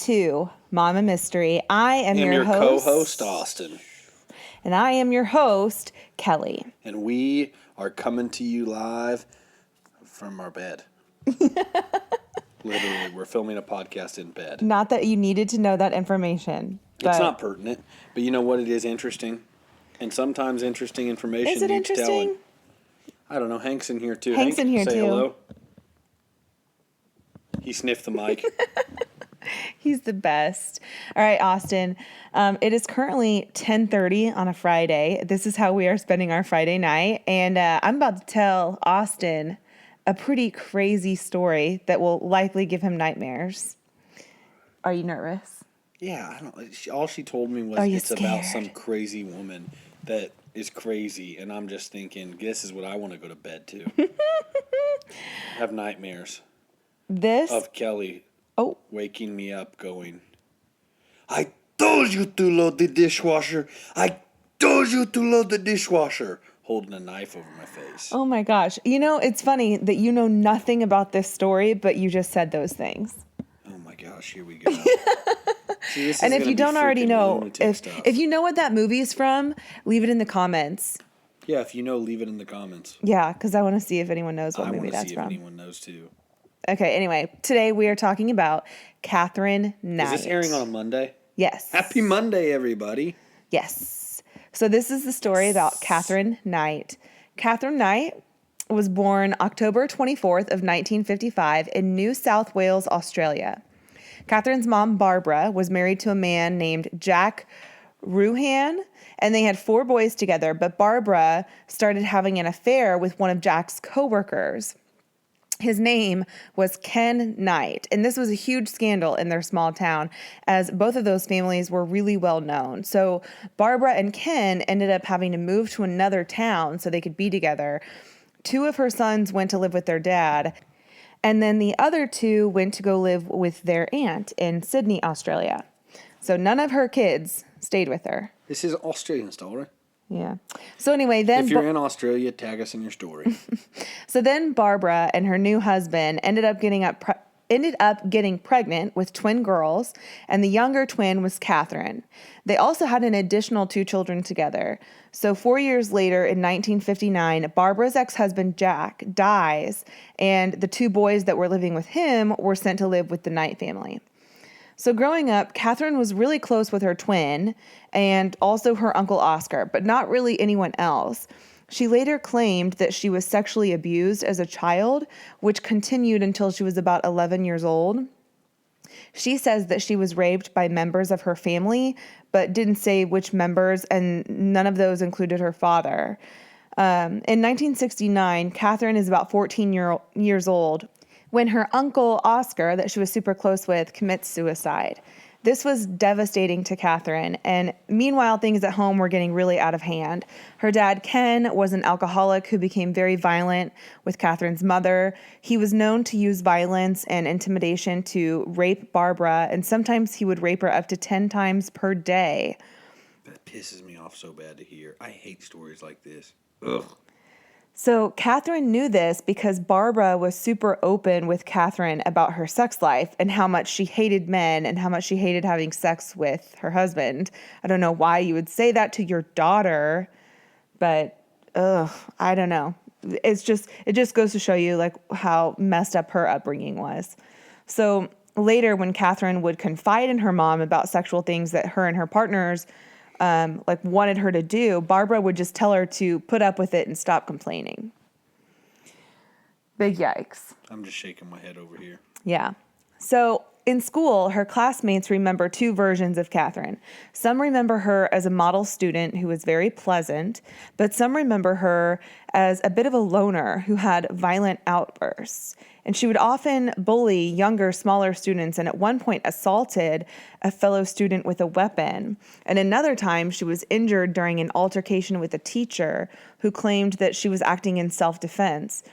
to Mama Mystery. I am your host, co-host, Austin. And I am your host, Kelly. And we are coming to you live from our bed. Literally, we're filming a podcast in bed. Not that you needed to know that information. It's not pertinent, but you know what? It is interesting. And sometimes interesting information is it needs interesting? telling. I don't know. Hank's in here too. Hank's Hank, in here say too. Hello. He sniffed the mic. He's the best. All right, Austin. It is currently 10:30 on a Friday. This is how we are spending our Friday night. And I'm about to tell Austin a pretty crazy story that will likely give him nightmares. Are you nervous? Yeah, I don't. All she told me was it's scared? about some crazy woman that is crazy, and I'm just thinking, this is what I want to go to bed to. Have nightmares of Kelly waking me up going, I told you to load the dishwasher. I told you to load the dishwasher. Holding a knife over my face. Oh my gosh. You know, it's funny that you know nothing about this story, but you just said those things. Oh my gosh, here we go. See, and if you don't already know, if you know what that movie is from, leave it in the comments. Yeah, if you know, leave it in the comments. Yeah, because I want to see if anyone knows what movie that's from. I want to see if anyone knows too. Okay, anyway, today we are talking about Katherine Knight. Is this airing on a Monday? Yes. Happy Monday, everybody. Yes. So this is the story about Katherine Knight. Katherine Knight was born October 24th of 1955 in New South Wales, Australia. Katherine's mom, Barbara, was married to a man named Jack Ruhan, and they had 4 boys together, but Barbara started having an affair with one of Jack's coworkers. His name was Ken Knight, and this was a huge scandal in their small town, as both of those families were really well known. So Barbara and Ken ended up having to move to another town so they could be together. 2 of her sons went to live with their dad, and then the other 2 went to go live with their aunt in Sydney, Australia. So none of her kids stayed with her. This is Australian story. Yeah. So anyway, then... If you're in Australia, tag us in your story. So then Barbara and her new husband ended up getting pregnant with twin girls, and the younger twin was Katherine. They also had an additional 2 children together. So 4 years later, in 1959, Barbara's ex-husband Jack dies, and the 2 boys that were living with him were sent to live with the Knight family. So growing up, Katherine was really close with her twin and also her uncle Oscar, but not really anyone else. She later claimed that she was sexually abused as a child, which continued until she was about 11 years old. She says that she was raped by members of her family, but didn't say which members, and none of those included her father. In 1969, Katherine is about 14 years old when her uncle Oscar, that she was super close with, commits suicide. This was devastating to Katherine, and meanwhile, things at home were getting really out of hand. Her dad, Ken, was an alcoholic who became very violent with Katherine's mother. He was known to use violence and intimidation to rape Barbara, and sometimes he would rape her up to 10 times per day. That pisses me off so bad to hear. I hate stories like this. Ugh. So Katherine knew this because Barbara was super open with Katherine about her sex life and how much she hated men and how much she hated having sex with her husband. I don't know why you would say that to your daughter, but I don't know. It just goes to show you like how messed up her upbringing was. So later when Katherine would confide in her mom about sexual things that her and her partners wanted her to do, Barbara would just tell her to put up with it and stop complaining. Big yikes. I'm just shaking my head over here. Yeah. So in school, her classmates remember 2 versions of Katherine. Some remember her as a model student who was very pleasant, but some remember her as a bit of a loner who had violent outbursts. And she would often bully younger, smaller students, and at one point assaulted a fellow student with a weapon. And another time, she was injured during an altercation with a teacher who claimed that she was acting in self-defense.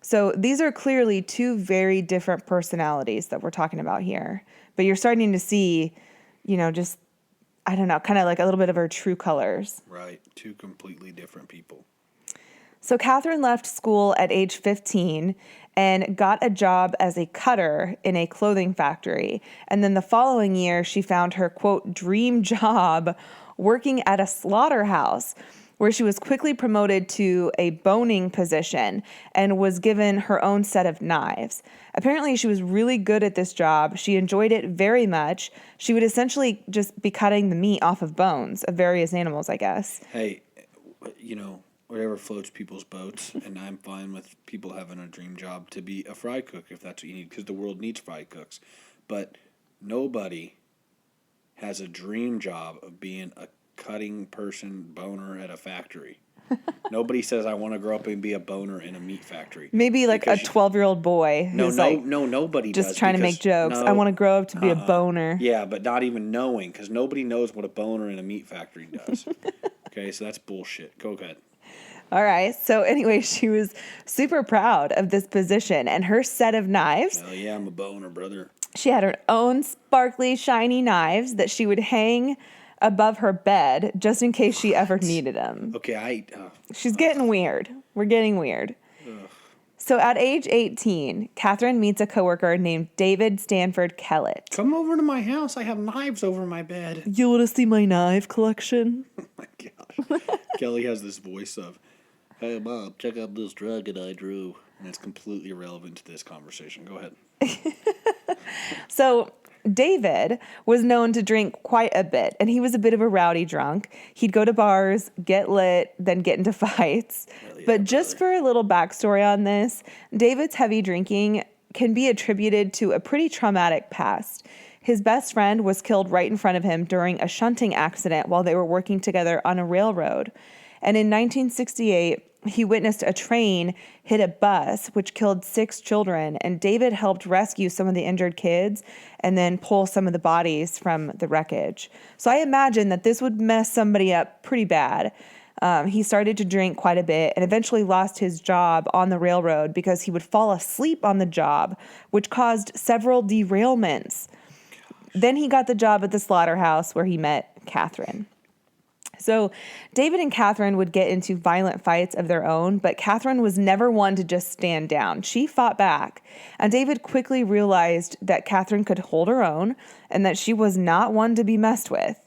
So these are clearly 2 very different personalities that we're talking about here. But you're starting to see, just, I don't know, kind of like a little bit of her true colors. Right. 2 completely different people. So Katherine left school at age 15 and got a job as a cutter in a clothing factory. And then the following year, she found her, quote, dream job working at a slaughterhouse, where she was quickly promoted to a boning position and was given her own set of knives. Apparently, she was really good at this job. She enjoyed it very much. She would essentially just be cutting the meat off of bones of various animals, I guess. Hey, whatever floats people's boats, and I'm fine with people having a dream job to be a fry cook if that's what you need, because the world needs fry cooks. But nobody has a dream job of being a cutting person boner at a factory. Nobody says, I want to grow up and be a boner in a meat factory. Maybe like a 12-year-old boy who's nobody just does, trying to make jokes. I want to grow up to be a boner. Yeah, but not even knowing, because nobody knows what a boner in a meat factory does. Okay, so that's bullshit. Go ahead. All right. So anyway, she was super proud of this position and her set of knives. Hell yeah, I'm a boner, brother. She had her own sparkly, shiny knives that she would hang above her bed just in case she ever needed them. Okay, She's getting weird. We're getting weird. So at age 18, Katherine meets a coworker named David Stanford Kellett. Come over to my house. I have knives over my bed. You want to see my knife collection? Oh my gosh. Kelly has this voice of, hey, Mom, check out this dragon I drew. And it's completely irrelevant to this conversation. Go ahead. So David was known to drink quite a bit, and he was a bit of a rowdy drunk. He'd go to bars, get lit, then get into fights. Yeah, but just for a little backstory on this, David's heavy drinking can be attributed to a pretty traumatic past. His best friend was killed right in front of him during a shunting accident while they were working together on a railroad. And in 1968, he witnessed a train hit a bus, which killed 6 children, and David helped rescue some of the injured kids and then pull some of the bodies from the wreckage. So I imagine that this would mess somebody up pretty bad. He started to drink quite a bit and eventually lost his job on the railroad because he would fall asleep on the job, which caused several derailments. Then he got the job at the slaughterhouse where he met Katherine. So David and Katherine would get into violent fights of their own, but Katherine was never one to just stand down. She fought back, and David quickly realized that Katherine could hold her own and that she was not one to be messed with.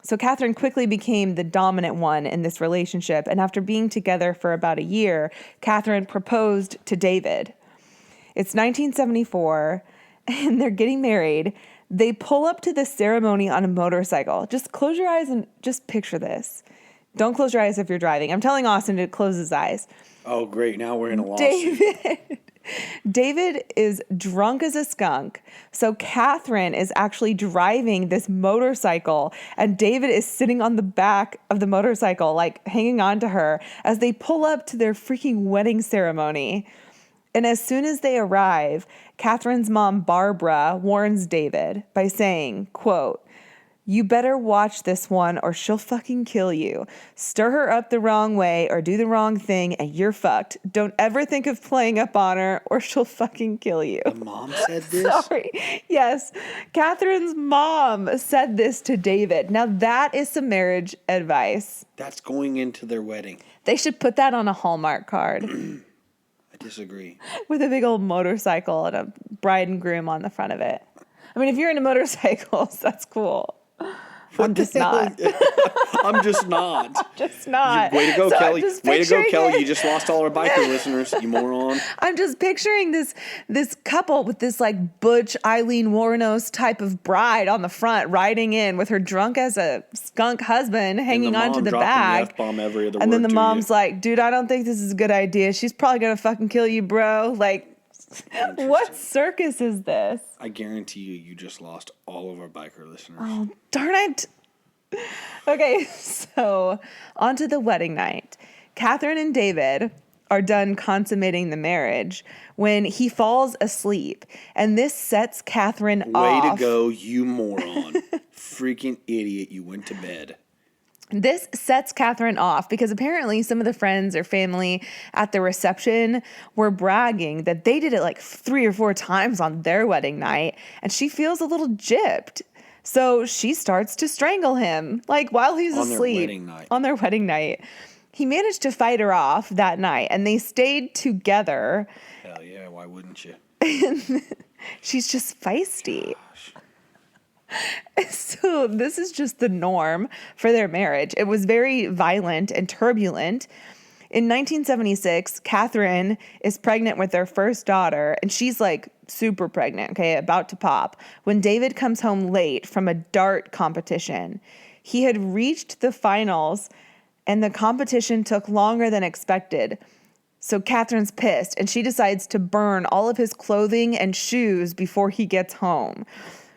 So Katherine quickly became the dominant one in this relationship, and after being together for about a year, Katherine proposed to David. It's 1974, and they're getting married. They pull up to the ceremony on a motorcycle. Just close your eyes and just picture this. Don't close your eyes if you're driving. I'm telling Austin to close his eyes. Oh, great. Now we're in a lawsuit. David is drunk as a skunk. So Katherine is actually driving this motorcycle, and David is sitting on the back of the motorcycle, like hanging on to her as they pull up to their freaking wedding ceremony. And as soon as they arrive, Katherine's mom, Barbara, warns David by saying, quote, "You better watch this one or she'll fucking kill you. Stir her up the wrong way or do the wrong thing and you're fucked. Don't ever think of playing up on her or she'll fucking kill you." The mom said this? Sorry. Yes. Katherine's mom said this to David. Now that is some marriage advice. That's going into their wedding. They should put that on a Hallmark card. I disagree. With a big old motorcycle and a bride and groom on the front of it. I mean, if you're into motorcycles, that's cool. I'm just not. I'm just not. Just not. Way to go, Kelly. Way to go, Kelly. You just lost all our biker listeners, you moron. I'm just picturing this couple with this like butch Eileen Wuornos type of bride on the front riding in with her drunk as a skunk husband hanging onto the back. And then the mom's like, "Dude, I don't think this is a good idea. She's probably going to fucking kill you, bro." Like, what circus is this? I guarantee you just lost all of our biker listeners. Oh, darn it. Okay, so on to the wedding night. Katherine and David are done consummating the marriage when he falls asleep, and this sets Katherine off. Way to go, you moron. Freaking idiot, you went to bed. This sets Katherine off because apparently some of the friends or family at the reception were bragging that they did it like 3 or 4 times on their wedding night, and she feels a little gypped. So she starts to strangle him, like while he's asleep. On their wedding night. He managed to fight her off that night, and they stayed together. Hell yeah, why wouldn't you? She's just feisty. Gosh. So this is just the norm for their marriage. It was very violent and turbulent. In 1976, Katherine is pregnant with their first daughter, and she's like super pregnant, okay, about to pop, when David comes home late from a dart competition. He had reached the finals, and the competition took longer than expected. So Katherine's pissed, and she decides to burn all of his clothing and shoes before he gets home.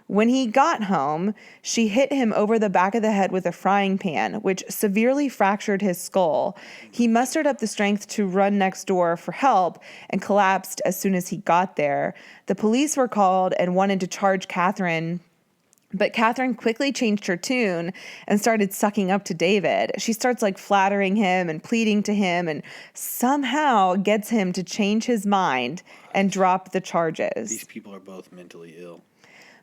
When he got home, she hit him over the back of the head with a frying pan, which severely fractured his skull. He mustered up the strength to run next door for help and collapsed as soon as he got there. The police were called and wanted to charge Katherine, but Katherine quickly changed her tune and started sucking up to David. She starts like flattering him and pleading to him and somehow gets him to change his mind and drop the charges. These people are both mentally ill.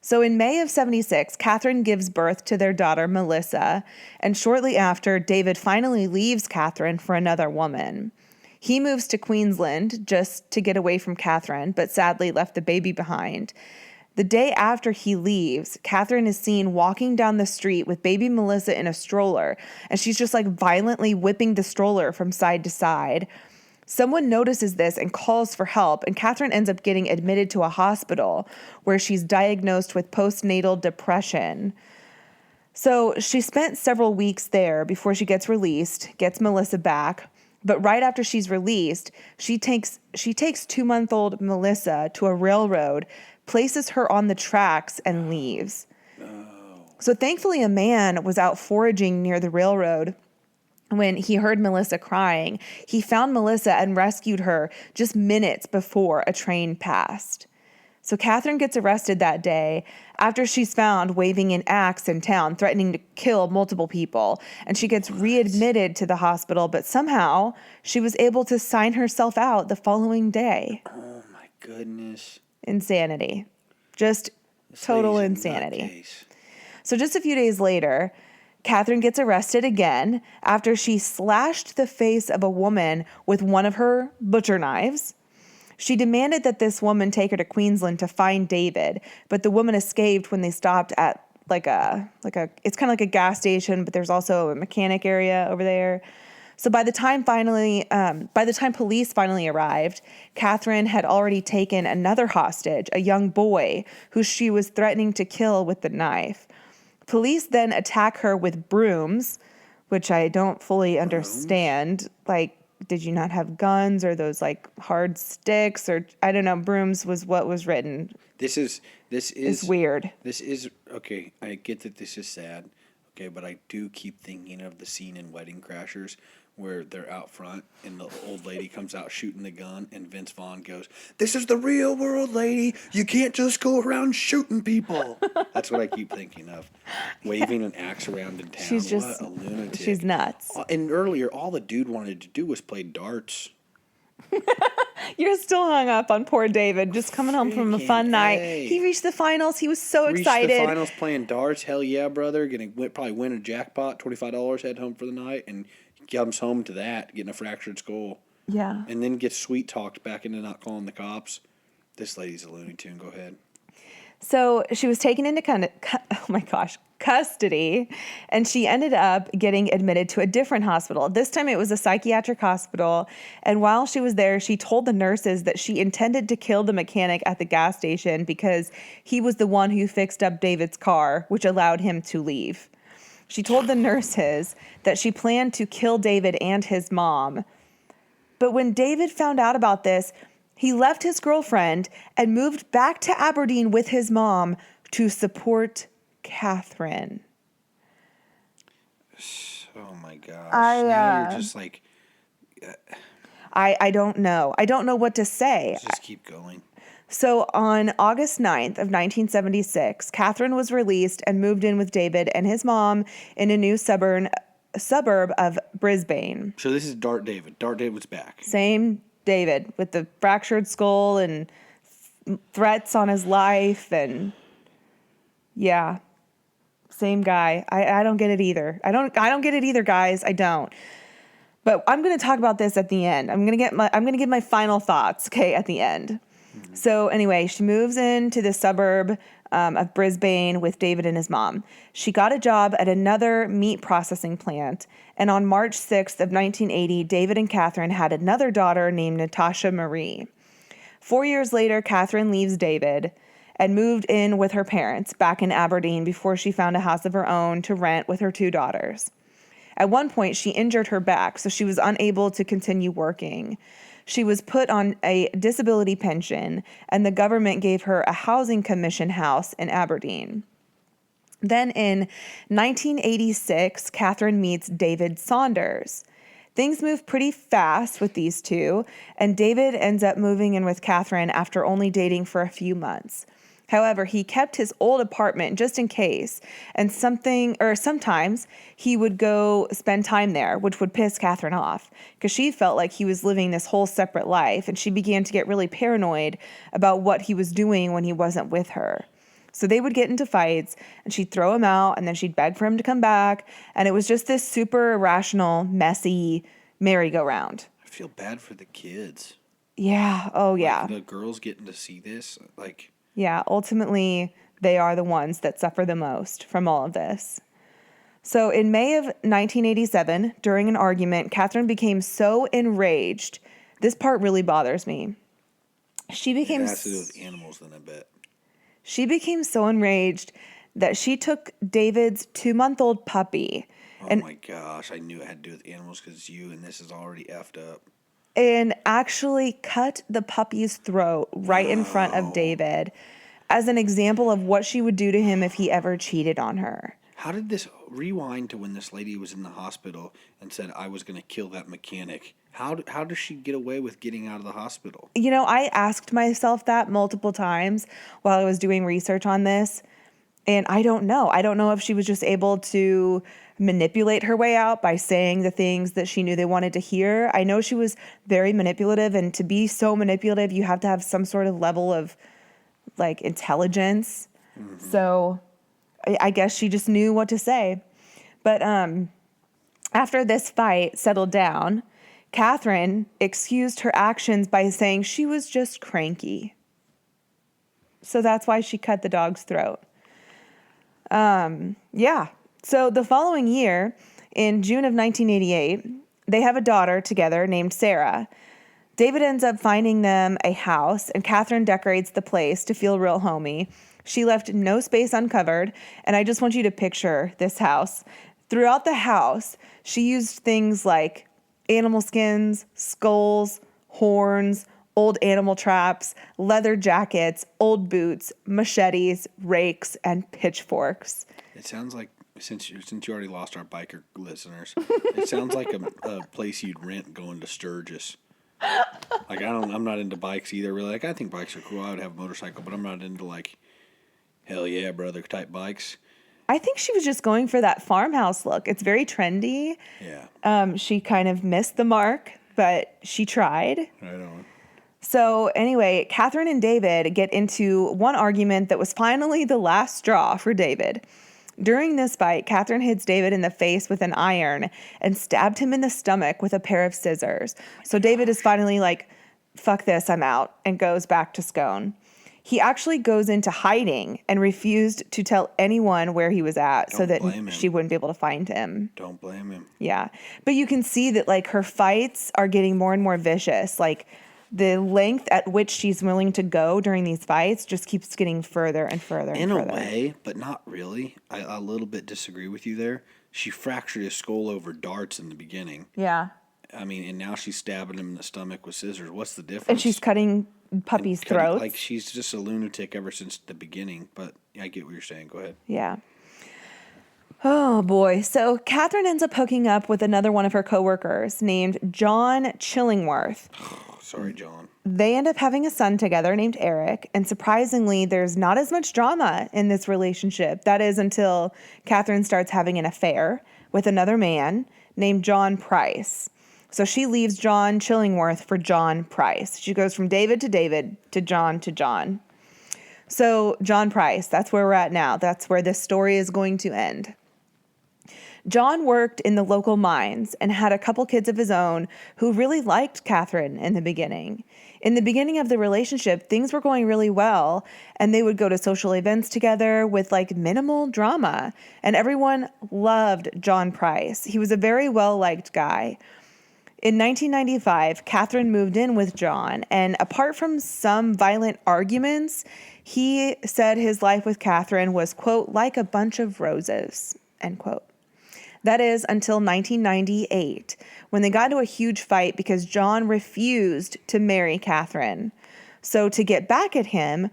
So in May of 76, Katherine gives birth to their daughter, Melissa, and shortly after, David finally leaves Katherine for another woman. He moves to Queensland just to get away from Katherine, but sadly left the baby behind. The day after he leaves, Katherine is seen walking down the street with baby Melissa in a stroller, and she's just like violently whipping the stroller from side to side. Someone notices this and calls for help, and Katherine ends up getting admitted to a hospital where she's diagnosed with postnatal depression. So she spent several weeks there before she gets released, gets Melissa back. But right after she's released, she takes 2-month-old Melissa to a railroad, places her on the tracks, and leaves. So thankfully, a man was out foraging near the railroad when he heard Melissa crying. He found Melissa and rescued her just minutes before a train passed. So Katherine gets arrested that day after she's found waving an axe in town, threatening to kill multiple people. And she gets readmitted to the hospital, but somehow she was able to sign herself out the following day. Oh my goodness. Insanity. Just total insanity. So just a few days later, Katherine gets arrested again after she slashed the face of a woman with one of her butcher knives. She demanded that this woman take her to Queensland to find David, but the woman escaped when they stopped at it's kind of like a gas station, but there's also a mechanic area over there. So by the time police finally arrived, Katherine had already taken another hostage, a young boy who she was threatening to kill with the knife. Police then attack her with brooms, which I don't fully understand. Like, did you not have guns or those like hard sticks, or I don't know. Brooms was what was written. This is weird. This is okay. I get that this is sad. Okay, but I do keep thinking of the scene in Wedding Crashers where they're out front and the old lady comes out shooting the gun and Vince Vaughn goes, "This is the real world, lady. You can't just go around shooting people." That's what I keep thinking of. Waving an axe around in town. She's just, what a lunatic. She's nuts. And earlier, all the dude wanted to do was play darts. You're still hung up on poor David, just coming home from a fun night. He reached the finals. He was so excited. Reached the finals playing darts. Hell yeah, brother. Probably win a jackpot, $25, head home for the night, and comes home to that, getting a fractured skull. Yeah. And then gets sweet-talked back into not calling the cops. This lady's a Looney Tune. Go ahead. So she was taken into custody, and she ended up getting admitted to a different hospital. This time it was a psychiatric hospital, and while she was there, she told the nurses that she intended to kill the mechanic at the gas station because he was the one who fixed up David's car, which allowed him to leave. She told the nurses that she planned to kill David and his mom. But when David found out about this, he left his girlfriend and moved back to Aberdeen with his mom to support Katherine. Oh my gosh. Now you're just like... I don't know. I don't know what to say. Just keep going. So on August 9th of 1976, Katherine was released and moved in with David and his mom in a new suburb of Brisbane. So this is Dart David. Dart David's back. Same David with the fractured skull and threats on his life, and yeah, same guy. I don't get it either. I don't get it either, guys. I don't. But I'm going to talk about this at the end. I'm going to give my final thoughts, okay, at the end. Mm-hmm. So anyway, she moves into the suburb of Brisbane with David and his mom. She got a job at another meat processing plant. And on March 6th of 1980, David and Katherine had another daughter named Natasha Marie. 4 years later, Katherine leaves David and moved in with her parents back in Aberdeen before she found a house of her own to rent with her 2 daughters. At one point, she injured her back, so she was unable to continue working. She was put on a disability pension, and the government gave her a housing commission house in Aberdeen. Then in 1986, Katherine meets David Saunders. Things move pretty fast with these two, and David ends up moving in with Katherine after only dating for a few months. However, he kept his old apartment just in case, and sometimes he would go spend time there, which would piss Katherine off because she felt like he was living this whole separate life, and she began to get really paranoid about what he was doing when he wasn't with her. So they would get into fights, and she'd throw him out, and then she'd beg for him to come back, and it was just this super irrational, messy merry-go-round. I feel bad for the kids. Yeah. Oh, yeah. Like, the girls getting to see this, like... Yeah, ultimately, they are the ones that suffer the most from all of this. So in May of 1987, during an argument, Katherine became so enraged. This part really bothers me. It has to do with animals, then, I bet. She became so enraged that she took David's 2-month-old puppy. Oh my gosh, I knew it had to do with animals because this is already effed up. And actually cut the puppy's throat right in front of David as an example of what she would do to him if he ever cheated on her. How did this rewind to when this lady was in the hospital and said, I was going to kill that mechanic? How does she get away with getting out of the hospital? You know, I asked myself that multiple times while I was doing research on this, and I don't know. I don't know if she was just able to manipulate her way out by saying the things that she knew they wanted to hear. I know she was very manipulative, and to be so manipulative, you have to have some sort of level of, like, intelligence. Mm-hmm. So I guess she just knew what to say. But after this fight settled down, Katherine excused her actions by saying she was just cranky. So that's why she cut the dog's throat. Yeah. So the following year, in June of 1988, they have a daughter together named Sarah. David ends up finding them a house, and Katherine decorates the place to feel real homey. She left no space uncovered, and I just want you to picture this house. Throughout the house, she used things like animal skins, skulls, horns, old animal traps, leather jackets, old boots, machetes, rakes, and pitchforks. It sounds like, since you already lost our biker listeners, it sounds like a place you'd rent going to Sturgis. Like, I'm not into bikes either, really. Like, I think bikes are cool. I would have a motorcycle, but I'm not into, like, hell yeah, brother type bikes. I think she was just going for that farmhouse look. It's very trendy. Yeah. She kind of missed the mark, but she tried. Right on. So anyway, Katherine and David get into one argument that was finally the last straw for David. During this fight, Katherine hits David in the face with an iron and stabbed him in the stomach with a pair of scissors. So David is finally like, fuck this, I'm out, and goes back to Scone. He actually goes into hiding and refused to tell anyone where he was at so that she wouldn't be able to find him. Don't blame him. Yeah. But you can see that, like, her fights are getting more and more vicious. Like, the length at which she's willing to go during these fights just keeps getting further and further and further. In a way, but not really. I a little bit disagree with you there. She fractured his skull over darts in the beginning. Yeah. I mean, and now she's stabbing him in the stomach with scissors. What's the difference? And she's cutting puppies' throats. Like, she's just a lunatic ever since the beginning. But I get what you're saying. Go ahead. Yeah. Oh, boy. So Katherine ends up hooking up with another one of her coworkers named John Chillingworth. Sorry, John. They end up having a son together named Eric, and surprisingly, there's not as much drama in this relationship. That is until Katherine starts having an affair with another man named John Price. So she leaves John Chillingworth for John Price. She goes from David to John to John. So John Price, that's where we're at now. That's where this story is going to end. John worked in the local mines and had a couple kids of his own who really liked Katherine in the beginning. In the beginning of the relationship, things were going really well, and they would go to social events together with like minimal drama, and everyone loved John Price. He was a very well-liked guy. In 1995, Katherine moved in with John, and apart from some violent arguments, he said his life with Katherine was, quote, like a bunch of roses, end quote. That is until 1998, when they got into a huge fight because John refused to marry Katherine. So to get back at him,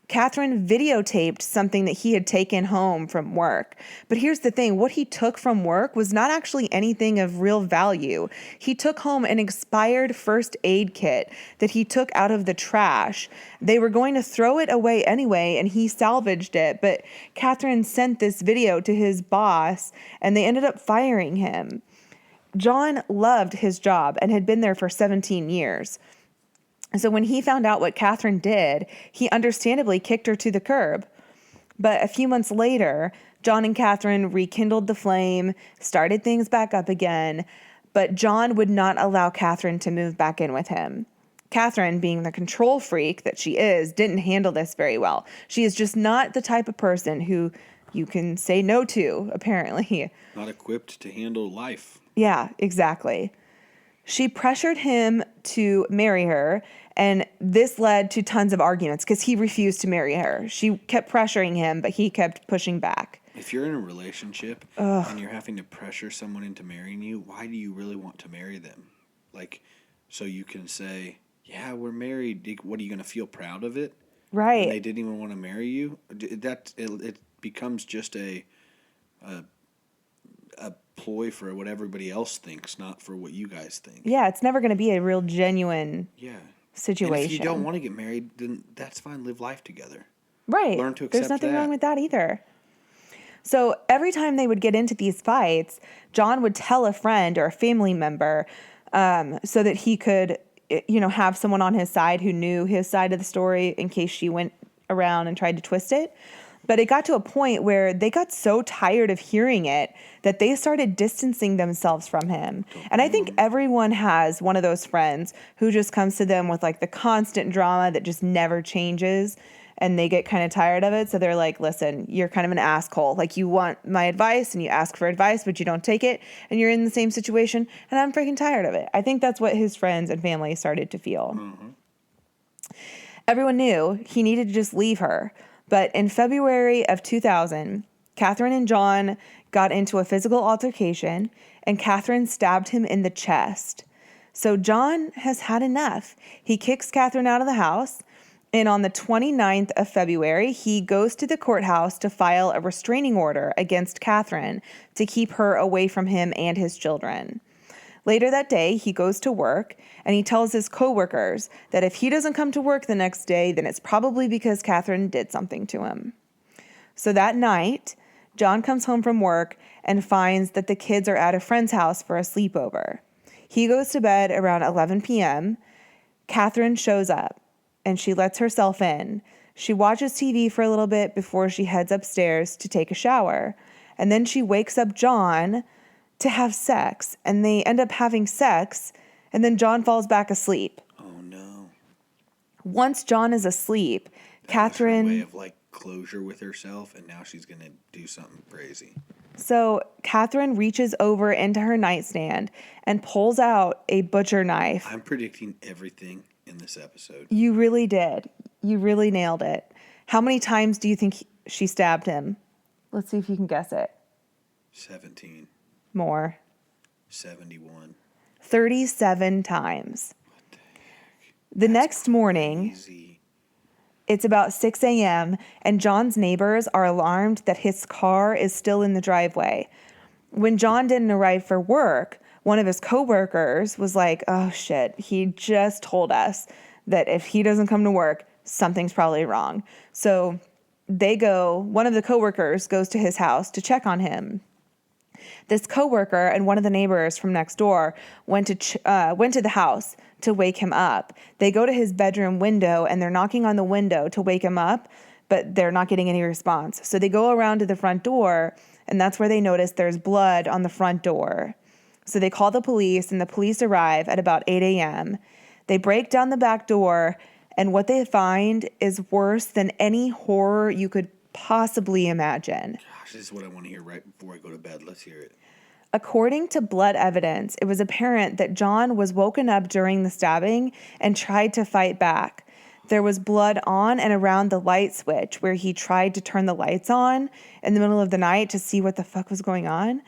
Katherine videotaped something that he had taken home from work. But here's the thing, what he took from work was not actually anything of real value. He took home an expired first aid kit that he took out of the trash. They were going to throw it away anyway, and he salvaged it. But Katherine sent this video to his boss, and they ended up firing him. John loved his job and had been there for 17 years. So when he found out what Katherine did, he understandably kicked her to the curb. But a few months later, John and Katherine rekindled the flame, started things back up again, but John would not allow Katherine to move back in with him. Katherine, being the control freak that she is, didn't handle this very well. She is just not the type of person who you can say no to, apparently. Not equipped to handle life. Yeah, exactly. She pressured him to marry her, and this led to tons of arguments because he refused to marry her. She kept pressuring him, but he kept pushing back. If you're in a relationship and you're having to pressure someone into marrying you, why do you really want to marry them? Like, so you can say, yeah, we're married. What, are you going to feel proud of it? Right. And they didn't even want to marry you? It becomes just a ploy for what everybody else thinks, not for what you guys think. Yeah, it's never going to be a real genuine situation. And if you don't want to get married, then that's fine. Live life together. Right. Learn to accept There's nothing that. wrong with that either. So every time they would get into these fights, John would tell a friend or a family member so that he could, have someone on his side who knew his side of the story in case she went around and tried to twist it. But it got to a point where they got so tired of hearing it that they started distancing themselves from him. And I think everyone has one of those friends who just comes to them with like the constant drama that just never changes, and they get kind of tired of it. So they're like, listen, you're kind of an asshole. Like, you want my advice and you ask for advice, but you don't take it, and you're in the same situation, and I'm freaking tired of it. I think that's what his friends and family started to feel. Mm-hmm. Everyone knew he needed to just leave her. But in February of 2000, Katherine and John got into a physical altercation, and Katherine stabbed him in the chest. So John has had enough. He kicks Katherine out of the house, and on the 29th of February, he goes to the courthouse to file a restraining order against Katherine to keep her away from him and his children. Later that day, he goes to work, and he tells his coworkers that if he doesn't come to work the next day, then it's probably because Katherine did something to him. So that night, John comes home from work and finds that the kids are at a friend's house for a sleepover. He goes to bed around 11 p.m. Katherine shows up, and she lets herself in. She watches TV for a little bit before she heads upstairs to take a shower. And then she wakes up John to have sex, and they end up having sex, and then John falls back asleep. Oh, no. Once John is asleep, Katherine... That's her way of, like, closure with herself, and now she's going to do something crazy. So Katherine reaches over into her nightstand and pulls out a butcher knife. I'm predicting everything in this episode. You really did. You really nailed it. How many times do you think she stabbed him? Let's see if you can guess it. 17. More. 71. 37 times. What the heck? The next morning, it's about 6 a.m., and John's neighbors are alarmed that his car is still in the driveway. When John didn't arrive for work, one of his coworkers was like, oh shit, he just told us that if he doesn't come to work, something's probably wrong. So one of the coworkers goes to his house to check on him. This coworker and one of the neighbors from next door went to the house to wake him up. They go to his bedroom window, and they're knocking on the window to wake him up, but they're not getting any response. So they go around to the front door, and that's where they notice there's blood on the front door. So they call the police, and the police arrive at about 8 a.m. They break down the back door, and what they find is worse than any horror you could possibly imagine. Gosh, this is what I want to hear right before I go to bed. Let's hear it. According to blood evidence, it was apparent that John was woken up during the stabbing and tried to fight back. There was blood on and around the light switch where he tried to turn the lights on in the middle of the night to see what the fuck was going on.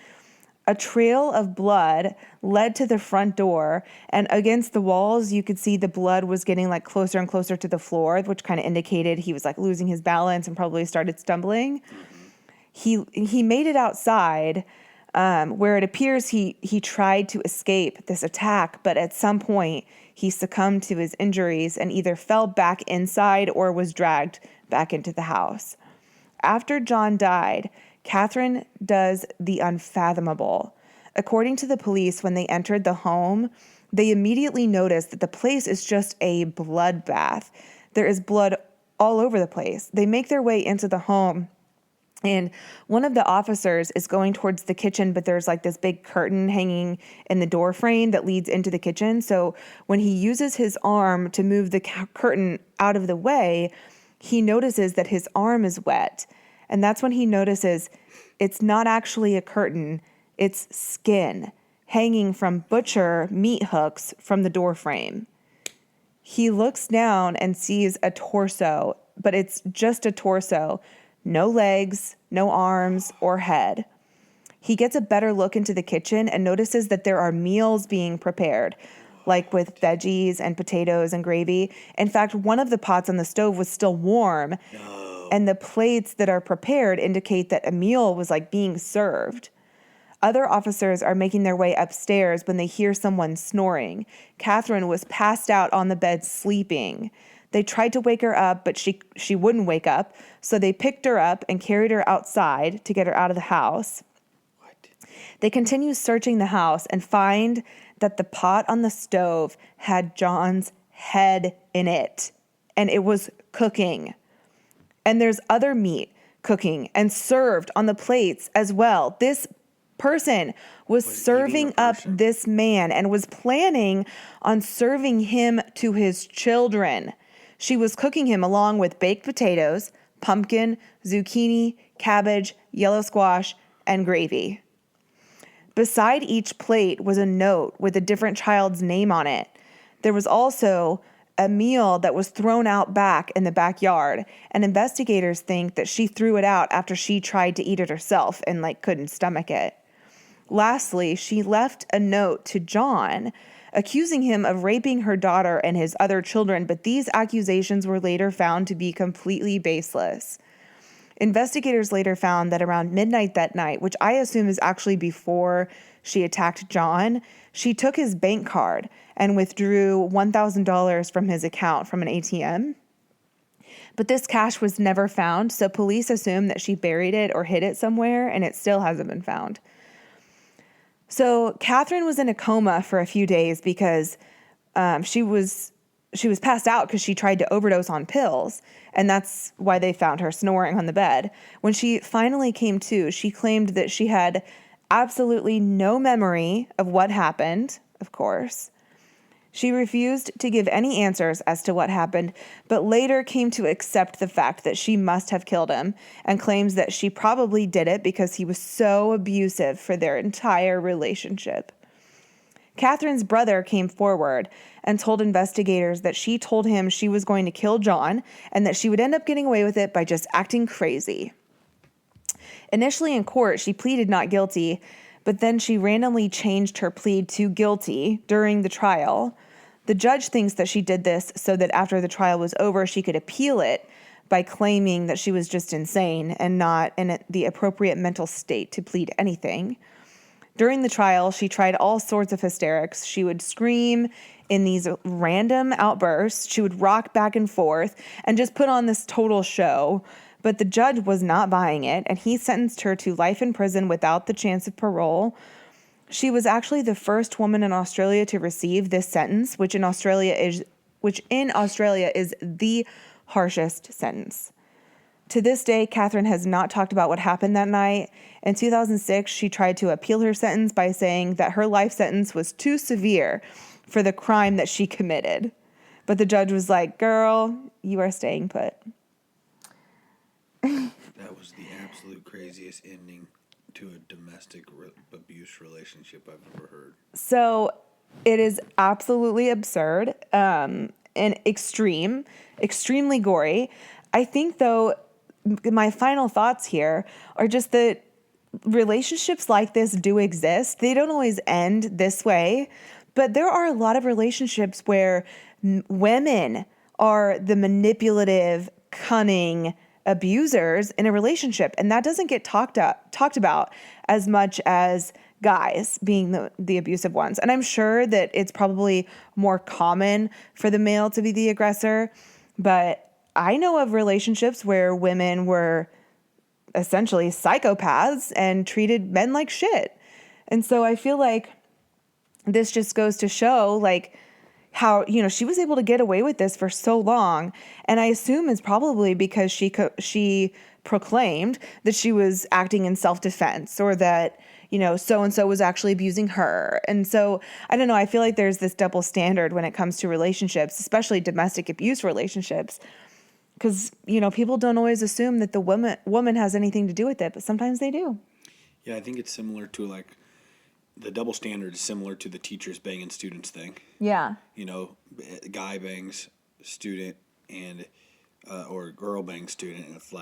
A trail of blood led to the front door, and against the walls, you could see the blood was getting like closer and closer to the floor, which kind of indicated he was like losing his balance and probably started stumbling. He made it outside, where it appears he tried to escape this attack, but at some point he succumbed to his injuries and either fell back inside or was dragged back into the house. After John died, Katherine does the unfathomable. According to the police, when they entered the home, they immediately noticed that the place is just a bloodbath. There is blood all over the place. They make their way into the home, and one of the officers is going towards the kitchen, but there's like this big curtain hanging in the door frame that leads into the kitchen. So when he uses his arm to move the curtain out of the way, he notices that his arm is wet. And that's when he notices it's not actually a curtain, it's skin hanging from butcher meat hooks from the door frame. He looks down and sees a torso, but it's just a torso. No legs, no arms or head. He gets a better look into the kitchen and notices that there are meals being prepared, like with veggies and potatoes and gravy. In fact, one of the pots on the stove was still warm. No. And the plates that are prepared indicate that a meal was like being served. Other officers are making their way upstairs when they hear someone snoring. Katherine was passed out on the bed sleeping. They tried to wake her up, but she wouldn't wake up. So they picked her up and carried her outside to get her out of the house. What? They continue searching the house and find that the pot on the stove had John's head in it, and it was cooking. And there's other meat cooking and served on the plates as well. This person was serving up this man and was planning on serving him to his children. She was cooking him along with baked potatoes, pumpkin, zucchini, cabbage, yellow squash, and gravy. Beside each plate was a note with a different child's name on it. There was also a meal that was thrown out back in the backyard, and investigators think that she threw it out after she tried to eat it herself and couldn't stomach it. Lastly, she left a note to John accusing him of raping her daughter and his other children, but these accusations were later found to be completely baseless. Investigators later found that around midnight that night, which I assume is actually before she attacked John, she took his bank card and withdrew $1,000 from his account from an ATM. But this cash was never found, so police assume that she buried it or hid it somewhere, and it still hasn't been found. So Katherine was in a coma for a few days because she was passed out because she tried to overdose on pills, and that's why they found her snoring on the bed. When she finally came to, she claimed that she had absolutely no memory of what happened, of course. She refused to give any answers as to what happened, but later came to accept the fact that she must have killed him and claims that she probably did it because he was so abusive for their entire relationship. Katherine's brother came forward and told investigators that she told him she was going to kill John and that she would end up getting away with it by just acting crazy. Initially in court, she pleaded not guilty, but then she randomly changed her plea to guilty during the trial. The judge thinks that she did this so that after the trial was over, she could appeal it by claiming that she was just insane and not in the appropriate mental state to plead anything. During the trial, she tried all sorts of hysterics. She would scream in these random outbursts. She would rock back and forth and just put on this total show. But the judge was not buying it, and he sentenced her to life in prison without the chance of parole. She was actually the first woman in Australia to receive this sentence, which in Australia is the harshest sentence. To this day, Katherine has not talked about what happened that night. In 2006, she tried to appeal her sentence by saying that her life sentence was too severe for the crime that she committed. But the judge was like, girl, you are staying put. That was the absolute craziest ending to a domestic abuse relationship I've ever heard. So it is absolutely absurd and extremely gory. I think, though, my final thoughts here are just that relationships like this do exist. They don't always end this way, but there are a lot of relationships where women are the manipulative, cunning abusers in a relationship, and that doesn't get talked about as much as guys being the abusive ones. And I'm sure that it's probably more common for the male to be the aggressor, but I know of relationships where women were essentially psychopaths and treated men like shit. And so I feel like this just goes to show, like, how, she was able to get away with this for so long. And I assume it's probably because she proclaimed that she was acting in self-defense, or that, so-and-so was actually abusing her. And so, I don't know, I feel like there's this double standard when it comes to relationships, especially domestic abuse relationships. Because, people don't always assume that the woman has anything to do with it, but sometimes they do. Yeah, I think it's similar to, the double standard is similar to the teachers banging students thing. Yeah. Guy bangs student and or girl bangs student, and if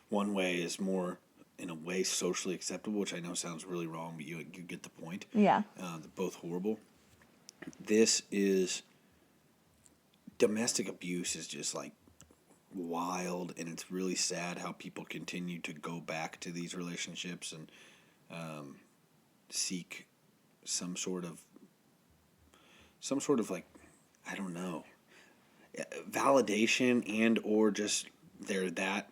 one way is more in a way socially acceptable, which I know sounds really wrong, but you get the point. Yeah. They're both horrible. This is domestic abuse is just wild, and it's really sad how people continue to go back to these relationships and seek some sort of I don't know, validation, and or just they're that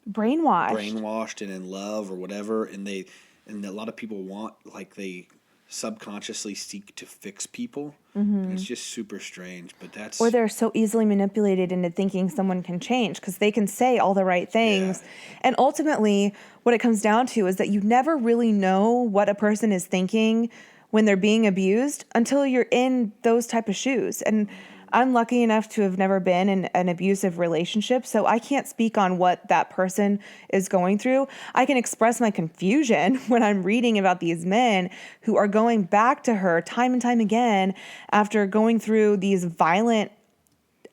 brainwashed and in love or whatever, and a lot of people want, they subconsciously seek to fix people. Mm-hmm. And it's just super strange, or they're so easily manipulated into thinking someone can change because they can say all the right things. Yeah. And ultimately what it comes down to is that you never really know what a person is thinking when they're being abused until you're in those type of shoes. And I'm lucky enough to have never been in an abusive relationship, so I can't speak on what that person is going through. I can express my confusion when I'm reading about these men who are going back to her time and time again after going through these violent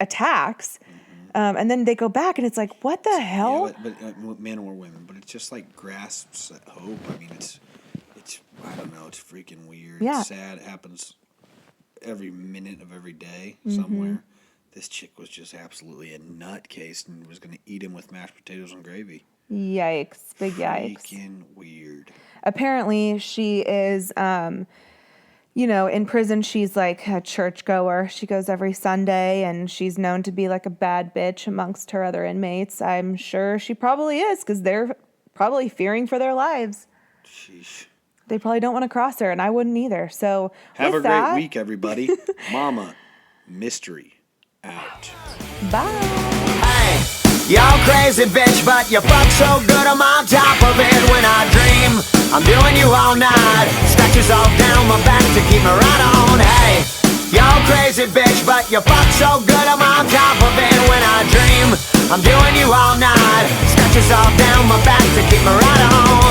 attacks. And then they go back and it's like, what the hell? Yeah, but men or women, but it's just grasps at hope. I mean, it's I don't know, it's freaking weird. Yeah. It's sad. It happens every minute of every day somewhere. This chick was just absolutely a nutcase and was going to eat him with mashed potatoes and gravy. Yikes. Big yikes. Freaking weird. Apparently she is, in prison, she's like a churchgoer. She goes every Sunday, and she's known to be like a bad bitch amongst her other inmates. I'm sure she probably is, because they're probably fearing for their lives. Sheesh. They probably don't want to cross her, and I wouldn't either. So have a great week, everybody. Mama Mystery out. Bye. Hey, y'all crazy bitch, but you fuck so good I'm on top of it when I dream. I'm doing you all night, scratches all down my back to keep me right on. Hey, y'all crazy bitch, but you fuck so good I'm on top of it when I dream. I'm doing you all night, scratches all down my back to keep me right on.